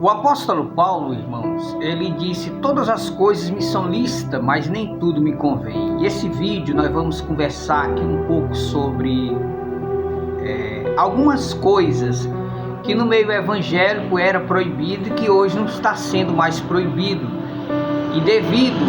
O apóstolo Paulo, irmãos, ele disse: todas as coisas me são lícitas, mas nem tudo me convém. E esse vídeo nós vamos conversar aqui um pouco sobre algumas coisas que no meio evangélico era proibido e que hoje não está sendo mais proibido. E devido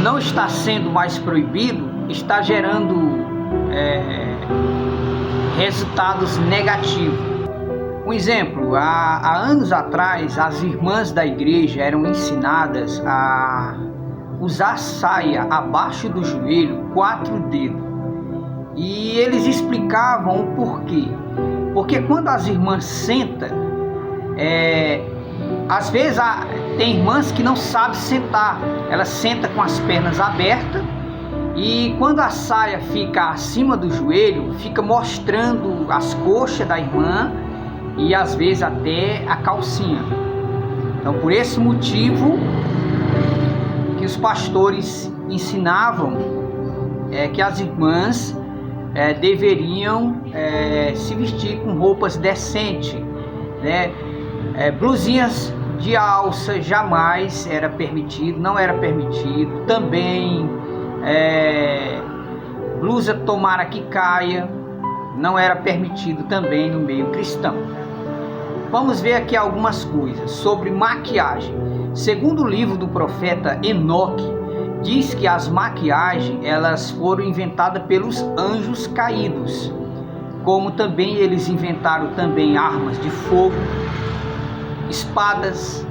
não estar sendo mais proibido, está gerando resultados negativos. Um exemplo, há anos atrás, as irmãs da igreja eram ensinadas a usar saia abaixo do joelho, 4 dedos. E eles explicavam o porquê. Porque quando as irmãs sentam, às vezes tem irmãs que não sabem sentar. Elas sentam com as pernas abertas e quando a saia fica acima do joelho, fica mostrando as coxas da irmã e às vezes até a calcinha. Então, por esse motivo que os pastores ensinavam que as irmãs deveriam se vestir com roupas decentes, né? Blusinhas de alça jamais era permitido, não era permitido. Também blusa tomara que caia não era permitido também no meio cristão. Vamos ver aqui algumas coisas sobre maquiagem. Segundo o livro do profeta Enoque, diz que as maquiagens elas foram inventadas pelos anjos caídos, como também eles inventaram também armas de fogo, espadas,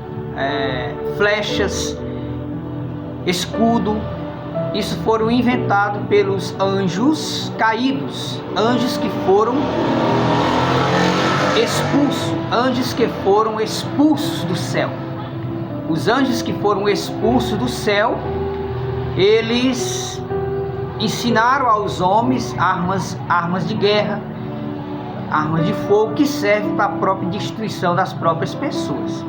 flechas, escudo. Isso foram inventados pelos anjos caídos, anjos que foram expulsos do céu. Os anjos que foram expulsos do céu, eles ensinaram aos homens armas de guerra, armas de fogo que servem para a própria destruição das próprias pessoas.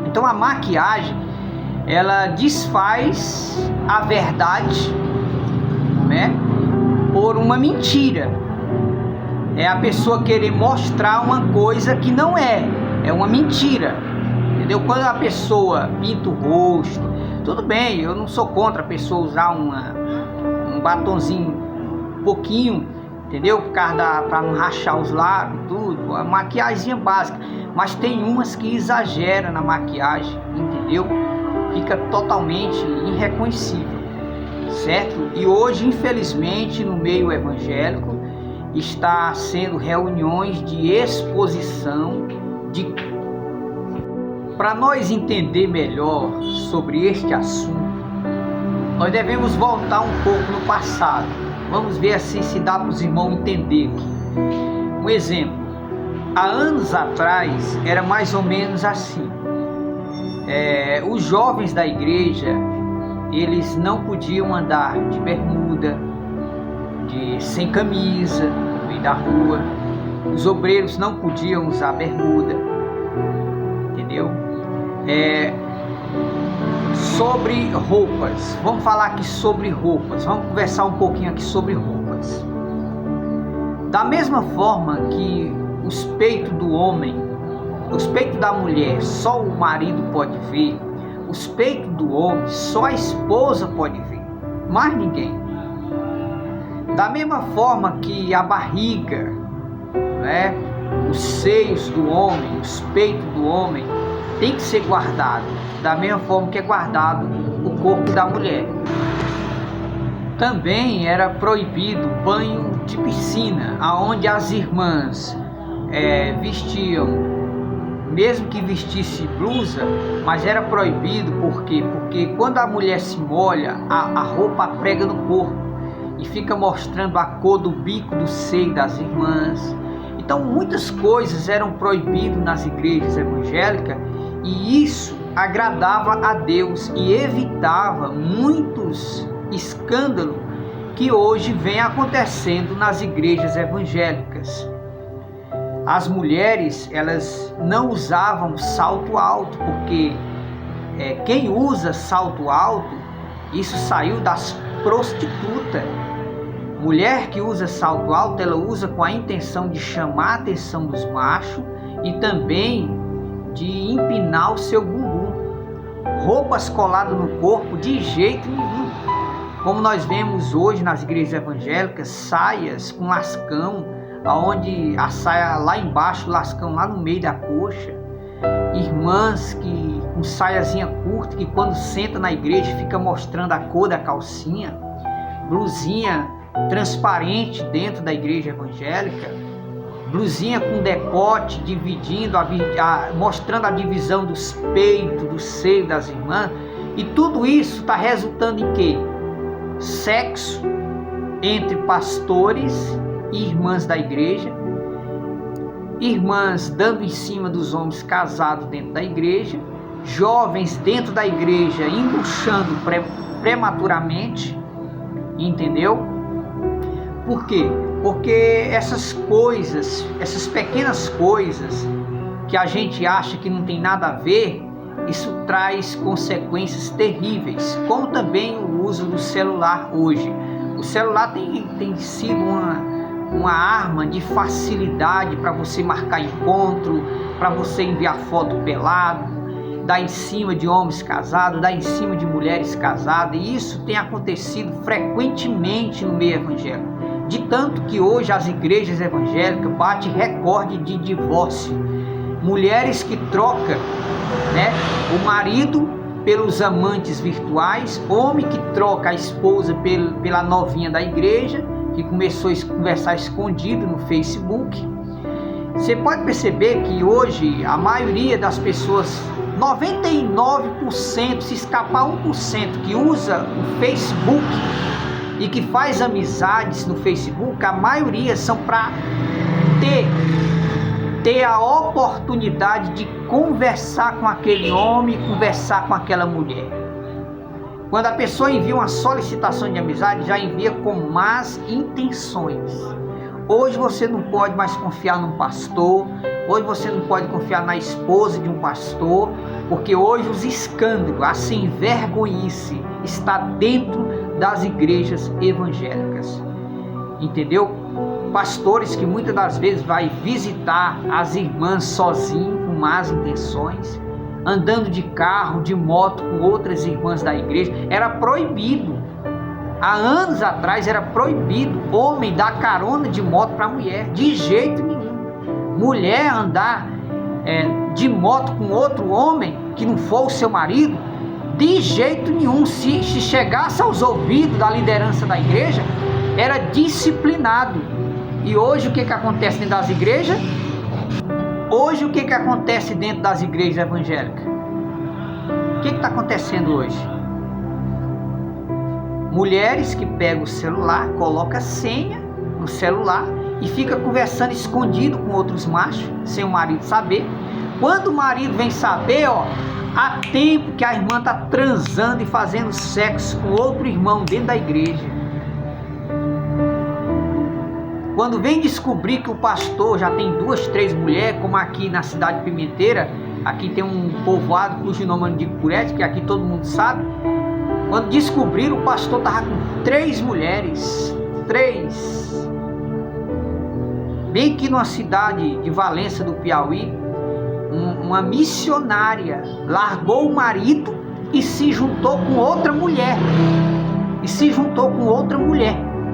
Então a maquiagem, ela desfaz a verdade, né, por uma mentira. É a pessoa querer mostrar uma coisa que não é uma mentira, entendeu? Quando a pessoa pinta o rosto, tudo bem, eu não sou contra a pessoa usar um batonzinho pouquinho, entendeu? Para não rachar os lábios, tudo, a maquiagem básica. Mas tem umas que exageram na maquiagem, entendeu? Fica totalmente irreconhecível, certo? E hoje, infelizmente, no meio evangélico, está sendo reuniões de exposição Para nós entender melhor sobre este assunto, nós devemos voltar um pouco no passado. Vamos ver assim se dá para os irmãos entenderem. Um exemplo, há anos atrás era mais ou menos assim. Os jovens da igreja, eles não podiam andar de bermuda, sem camisa no meio da rua. Os obreiros não podiam usar bermuda, entendeu? Sobre roupas, vamos falar aqui sobre roupas, vamos conversar um pouquinho aqui sobre roupas. Da mesma forma que os peitos do homem, os peitos da mulher só o marido pode ver, os peitos do homem só a esposa pode ver, mais ninguém. Da mesma forma que a barriga, né, os seios do homem, os peitos do homem tem que ser guardado, da mesma forma que é guardado o corpo da mulher. Também era proibido banho de piscina, aonde as irmãs vestiam, mesmo que vestisse blusa, mas era proibido. Por quê? Porque quando a mulher se molha, a roupa prega no corpo e fica mostrando a cor do bico do seio das irmãs. Então muitas coisas eram proibidas nas igrejas evangélicas e isso agradava a Deus e evitava muitos escândalos que hoje vem acontecendo nas igrejas evangélicas. As mulheres, elas não usavam salto alto, porque quem usa salto alto, isso saiu das prostitutas. Mulher que usa salto alto, ela usa com a intenção de chamar a atenção dos machos e também de empinar o seu bumbum. Roupas coladas no corpo, de jeito nenhum. Como nós vemos hoje nas igrejas evangélicas, saias com lascão, aonde a saia lá embaixo, o lascão lá no meio da coxa. Irmãs que com saiazinha curta, que quando senta na igreja fica mostrando a cor da calcinha. Blusinha transparente dentro da igreja evangélica. Blusinha com decote, dividindo, mostrando a divisão dos peitos, do seio das irmãs. E tudo isso está resultando em quê? Sexo entre pastores e irmãs da igreja. Irmãs dando em cima dos homens casados dentro da igreja. Jovens dentro da igreja embuchando prematuramente. Entendeu? Por quê? Porque essas coisas, essas pequenas coisas que a gente acha que não tem nada a ver, isso traz consequências terríveis, como também o uso do celular hoje. O celular tem sido uma arma de facilidade para você marcar encontro, para você enviar foto pelado, dar em cima de homens casados, dar em cima de mulheres casadas, e isso tem acontecido frequentemente no meio evangélico. De tanto que hoje as igrejas evangélicas batem recorde de divórcio. Mulheres que trocam, o marido pelos amantes virtuais, homem que troca a esposa pela novinha da igreja, que começou a conversar escondido no Facebook. Você pode perceber que hoje a maioria das pessoas, 99%, se escapar 1% que usa o Facebook e que faz amizades no Facebook, a maioria são para ter a oportunidade de conversar com aquele homem, conversar com aquela mulher. Quando a pessoa envia uma solicitação de amizade, já envia com más intenções. Hoje você não pode mais confiar num pastor, hoje você não pode confiar na esposa de um pastor, porque hoje os escândalos, a sem vergonhice está dentro das igrejas evangélicas. Entendeu? Pastores que muitas das vezes vai visitar as irmãs sozinho, com más intenções, andando de carro, de moto com outras irmãs da igreja. Era proibido. Há anos atrás era proibido homem dar carona de moto para mulher, de jeito nenhum. Mulher andar de moto com outro homem que não for o seu marido, de jeito nenhum. Se chegasse aos ouvidos da liderança da igreja, era disciplinado. E hoje o que acontece dentro das igrejas? Hoje o que acontece dentro das igrejas evangélicas? O que está acontecendo hoje? Mulheres que pegam o celular, colocam a senha no celular e fica conversando escondido com outros machos, sem o marido saber. Quando o marido vem saber, há tempo que a irmã está transando e fazendo sexo com outro irmão dentro da igreja. Quando vem descobrir que o pastor já tem 2, 3 mulheres, como aqui na cidade de Pimenteira, aqui tem um povoado cujo nome eu não digo por ética, que aqui todo mundo sabe. Quando descobriram, o pastor estava com 3 mulheres, 3. Bem que numa cidade de Valença do Piauí, uma missionária largou o marido e se juntou com outra mulher.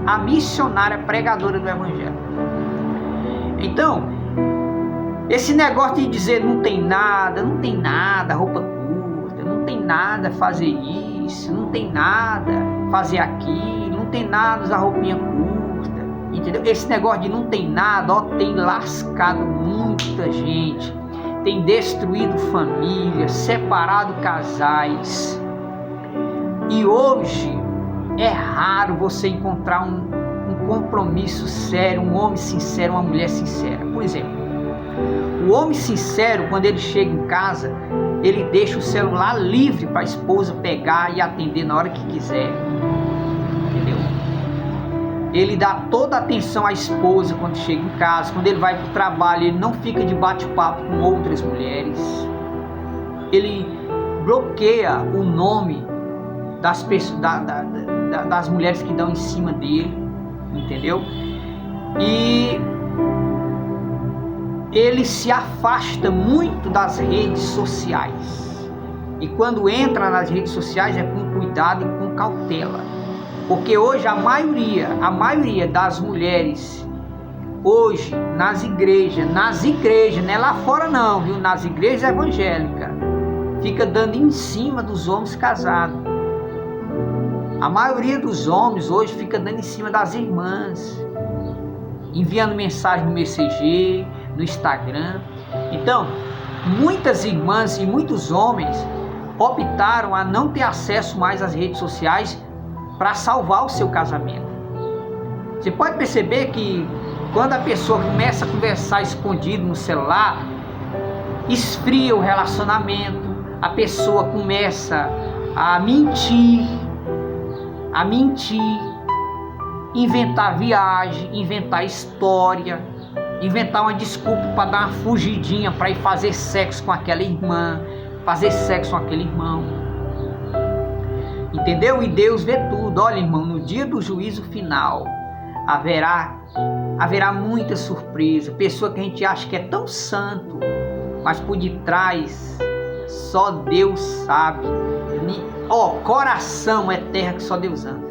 A missionária pregadora do evangelho. Então, esse negócio de dizer não tem nada, roupa curta, não tem nada fazer isso, não tem nada fazer aquilo, não tem nada usar roupinha curta, entendeu? Esse negócio de não tem nada, tem lascado muita gente, tem destruído famílias, separado casais. E hoje é raro você encontrar um compromisso sério, um homem sincero, uma mulher sincera. Por exemplo, o homem sincero, quando ele chega em casa, ele deixa o celular livre para a esposa pegar e atender na hora que quiser. Entendeu? Ele dá toda a atenção à esposa quando chega em casa. Quando ele vai para o trabalho, ele não fica de bate-papo com outras mulheres. Ele bloqueia o nome das pessoas, das mulheres que dão em cima dele, entendeu? E ele se afasta muito das redes sociais. E quando entra nas redes sociais é com cuidado e com cautela. Porque hoje a maioria das mulheres, hoje nas igrejas, não é lá fora não, viu? Nas igrejas evangélicas, fica dando em cima dos homens casados. A maioria dos homens hoje fica dando em cima das irmãs, enviando mensagem no Messenger, no Instagram. Então, muitas irmãs e muitos homens optaram a não ter acesso mais às redes sociais para salvar o seu casamento. Você pode perceber que quando a pessoa começa a conversar escondido no celular, esfria o relacionamento, a pessoa começa a mentir, inventar viagem, inventar história, inventar uma desculpa para dar uma fugidinha para ir fazer sexo com aquela irmã, fazer sexo com aquele irmão. Entendeu? E Deus vê tudo. Olha, irmão, no dia do juízo final haverá muita surpresa. Pessoa que a gente acha que é tão santo, mas por detrás só Deus sabe. Coração é terra que só Deus anda.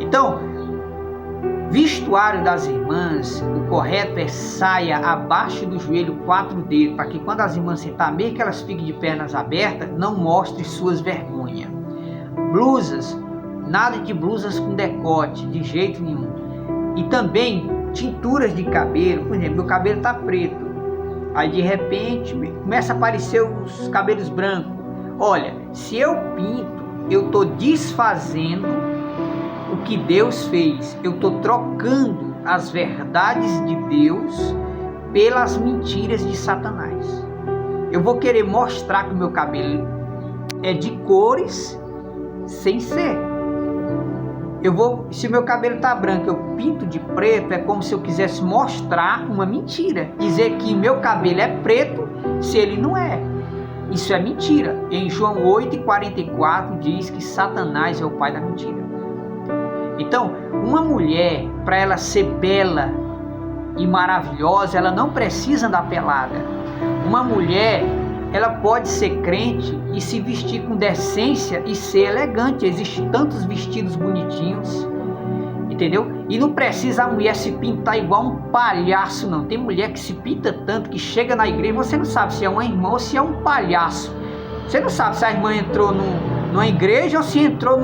Então, vestuário das irmãs, o correto é saia abaixo do joelho, 4 dedos, para que quando as irmãs sentar, mesmo que elas fiquem de pernas abertas, não mostre suas vergonhas. Blusas, nada de blusas com decote, de jeito nenhum. E também tinturas de cabelo. Por exemplo, meu cabelo está preto, aí de repente começa a aparecer os cabelos brancos. Olha, se eu pinto, eu estou desfazendo o que Deus fez. Eu estou trocando as verdades de Deus pelas mentiras de Satanás. Eu vou querer mostrar que o meu cabelo é de cores sem ser. Se o meu cabelo está branco, eu pinto de preto, é como se eu quisesse mostrar uma mentira. Dizer que meu cabelo é preto se ele não é. Isso é mentira. Em João 8,44 diz que Satanás é o pai da mentira. Então, uma mulher, para ela ser bela e maravilhosa, ela não precisa andar pelada. Uma mulher, ela pode ser crente e se vestir com decência e ser elegante. Existem tantos vestidos bonitinhos, entendeu? E não precisa a mulher se pintar igual um palhaço, não. Tem mulher que se pinta tanto que chega na igreja, você não sabe se é uma irmã ou se é um palhaço. Você não sabe se a irmã entrou numa igreja ou se entrou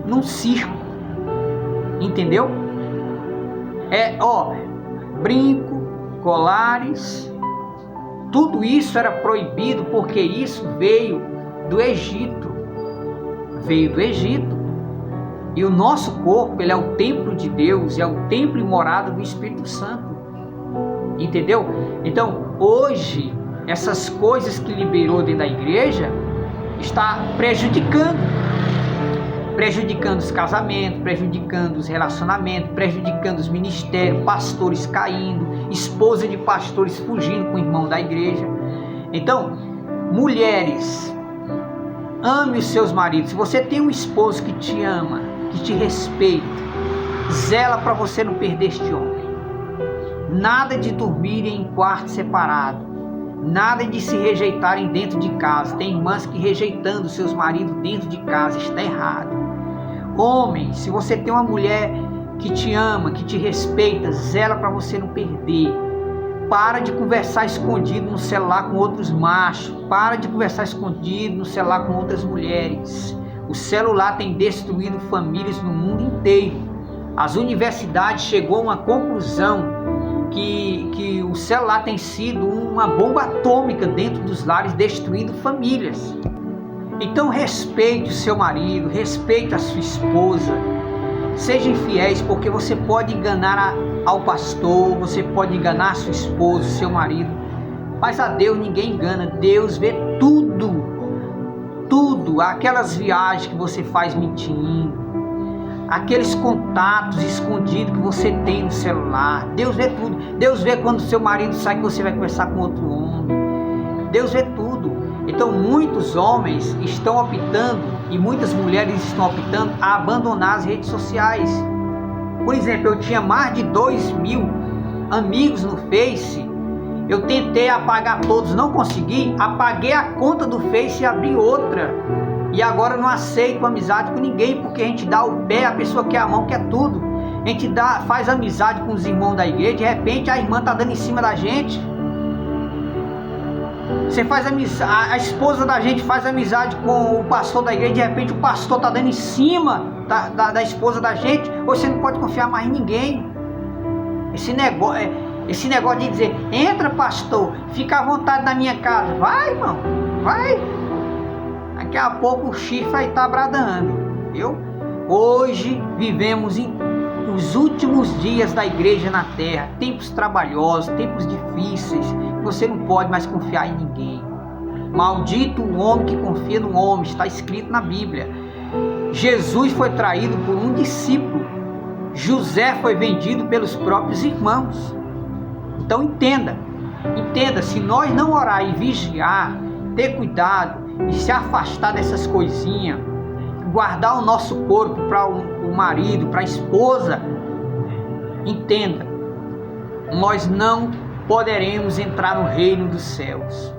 num circo, entendeu? Brinco, colares, tudo isso era proibido porque isso veio do Egito. E o nosso corpo, ele é o templo de Deus, é o templo e morada do Espírito Santo. Entendeu? Então, hoje, essas coisas que liberou dentro da igreja está prejudicando os casamentos, prejudicando os relacionamentos, prejudicando os ministérios, pastores caindo, esposa de pastores fugindo com o irmão da igreja. Então, mulheres, ame os seus maridos. Se você tem um esposo que te ama, que te respeita, zela para você não perder este homem. Nada de dormirem em quarto separado, nada de se rejeitarem dentro de casa. Tem irmãs que rejeitando seus maridos dentro de casa, está errado. Homem, se você tem uma mulher que te ama, que te respeita, zela para você não perder. Para de conversar escondido no celular com outros machos. Para de conversar escondido no celular com outras mulheres. O celular tem destruído famílias no mundo inteiro. As universidades chegou a uma conclusão que o celular tem sido uma bomba atômica dentro dos lares, destruindo famílias. Então respeite o seu marido, respeite a sua esposa. Sejam fiéis, porque você pode enganar ao pastor, você pode enganar a sua esposa, o seu marido, mas a Deus ninguém engana. Deus vê tudo, aquelas viagens que você faz mentindo, aqueles contatos escondidos que você tem no celular. Deus vê tudo. Deus vê quando seu marido sai que você vai conversar com outro homem. Deus vê tudo. Então muitos homens estão optando e muitas mulheres estão optando a abandonar as redes sociais. Por exemplo, eu tinha mais de 2.000 amigos no Face. Eu tentei apagar todos, não consegui, apaguei a conta do Face e abri outra. E agora eu não aceito amizade com ninguém, porque a gente dá o pé, a pessoa quer a mão, quer tudo. A gente faz amizade com os irmãos da igreja, de repente a irmã tá dando em cima da gente. Você faz amizade, a esposa da gente faz amizade com o pastor da igreja, de repente o pastor tá dando em cima da esposa da gente. Você não pode confiar mais em ninguém. Esse negócio de dizer, entra pastor, fica à vontade na minha casa. Vai, irmão, vai. Daqui a pouco o chifre vai estar bradando, viu? Hoje vivemos os últimos dias da igreja na terra, tempos trabalhosos, tempos difíceis. Você não pode mais confiar em ninguém. Maldito o homem que confia no homem, está escrito na Bíblia. Jesus foi traído por um discípulo. José foi vendido pelos próprios irmãos. Então entenda, se nós não orar e vigiar, ter cuidado e se afastar dessas coisinhas, guardar o nosso corpo para o marido, para a esposa, entenda, nós não poderemos entrar no reino dos céus.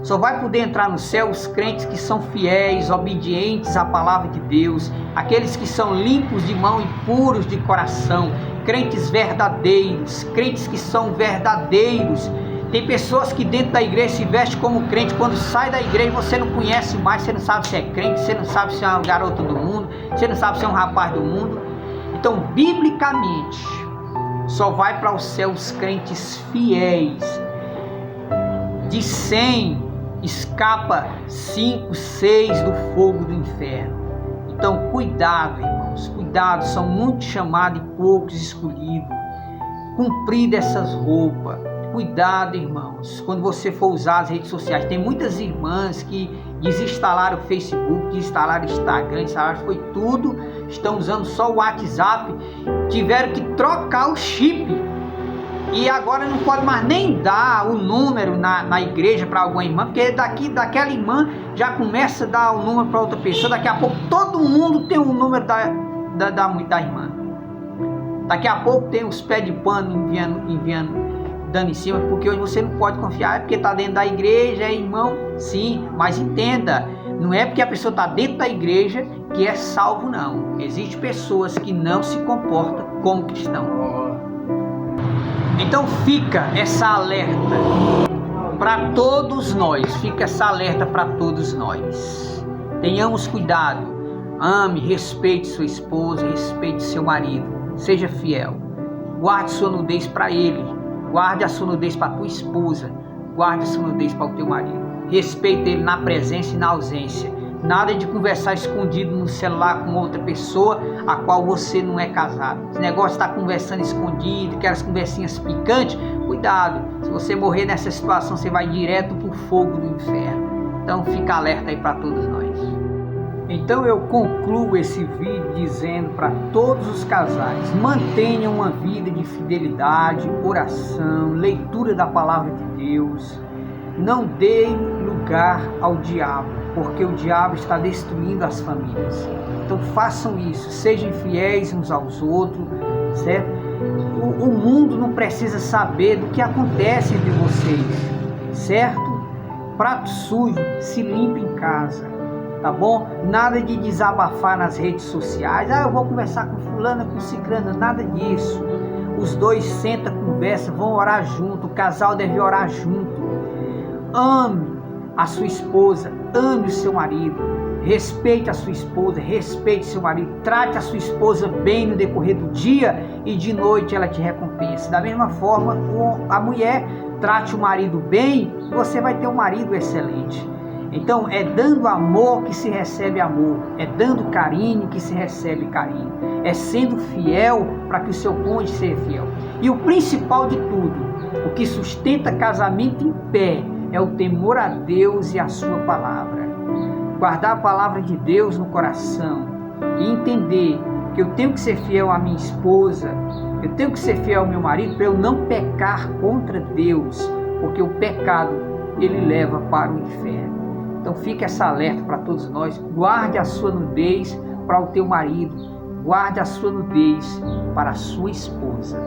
Só vai poder entrar no céu os crentes que são fiéis, obedientes à palavra de Deus, aqueles que são limpos de mão e puros de coração, crentes verdadeiros, crentes que são verdadeiros. Tem pessoas que dentro da igreja se vestem como crente, quando sai da igreja você não conhece mais, você não sabe se é crente, você não sabe se é uma garota do mundo, você não sabe se é um rapaz do mundo. Então, biblicamente, só vai para o céu os crentes fiéis. De 100, escapa 5, 6 do fogo do inferno. Então, cuidado, irmãos, cuidado, são muitos chamados e poucos escolhidos. Cumprir dessas roupas. Cuidado, irmãos, quando você for usar as redes sociais. Tem muitas irmãs que desinstalaram o Facebook, desinstalaram o Instagram, desinstalaram, foi tudo, estão usando só o WhatsApp, tiveram que trocar o chip e agora não pode mais nem dar o número na igreja para alguma irmã, porque daquela irmã já começa a dar o número para outra pessoa, daqui a pouco todo mundo tem o número da irmã, daqui a pouco tem os pés de pano enviando dando em cima, porque hoje você não pode confiar, é porque está dentro da igreja, é irmão, sim, mas entenda, não é porque a pessoa está dentro da igreja que é salvo, não. Existem pessoas que não se comportam como cristão. Então fica essa alerta para todos nós, tenhamos cuidado, ame, respeite sua esposa, respeite seu marido, seja fiel, guarde sua nudez para ele, guarde a sua nudez para a tua esposa, guarde a sua nudez para o teu marido. Respeite ele na presença e na ausência. Nada de conversar escondido no celular com outra pessoa a qual você não é casado. Esse negócio de estar conversando escondido, aquelas conversinhas picantes, cuidado. Se você morrer nessa situação, você vai direto para o fogo do inferno. Então fica alerta aí para todos nós. Então eu concluo esse vídeo dizendo para todos os casais, mantenham uma vida de fidelidade, oração, leitura da palavra de Deus. Não deem lugar ao diabo, porque o diabo está destruindo as famílias. Então façam isso, sejam fiéis uns aos outros, certo? O mundo não precisa saber do que acontece entre vocês, certo? Prato sujo, se limpa em casa. Tá bom? Nada de desabafar nas redes sociais. Eu vou conversar com fulana, com ciclana, nada disso. Os dois sentam, conversam, vão orar junto. O casal deve orar junto. Ame a sua esposa, ame o seu marido. Respeite a sua esposa, respeite seu marido. Trate a sua esposa bem no decorrer do dia e de noite ela te recompensa. Da mesma forma, a mulher trate o marido bem, você vai ter um marido excelente. Então é dando amor que se recebe amor, é dando carinho que se recebe carinho, é sendo fiel para que o seu cônjuge seja fiel. E o principal de tudo, o que sustenta casamento em pé, é o temor a Deus e a sua palavra. Guardar a palavra de Deus no coração e entender que eu tenho que ser fiel à minha esposa, eu tenho que ser fiel ao meu marido para eu não pecar contra Deus, porque o pecado ele leva para o inferno. Então fica essa alerta para todos nós, guarde a sua nudez para o teu marido, guarde a sua nudez para a sua esposa.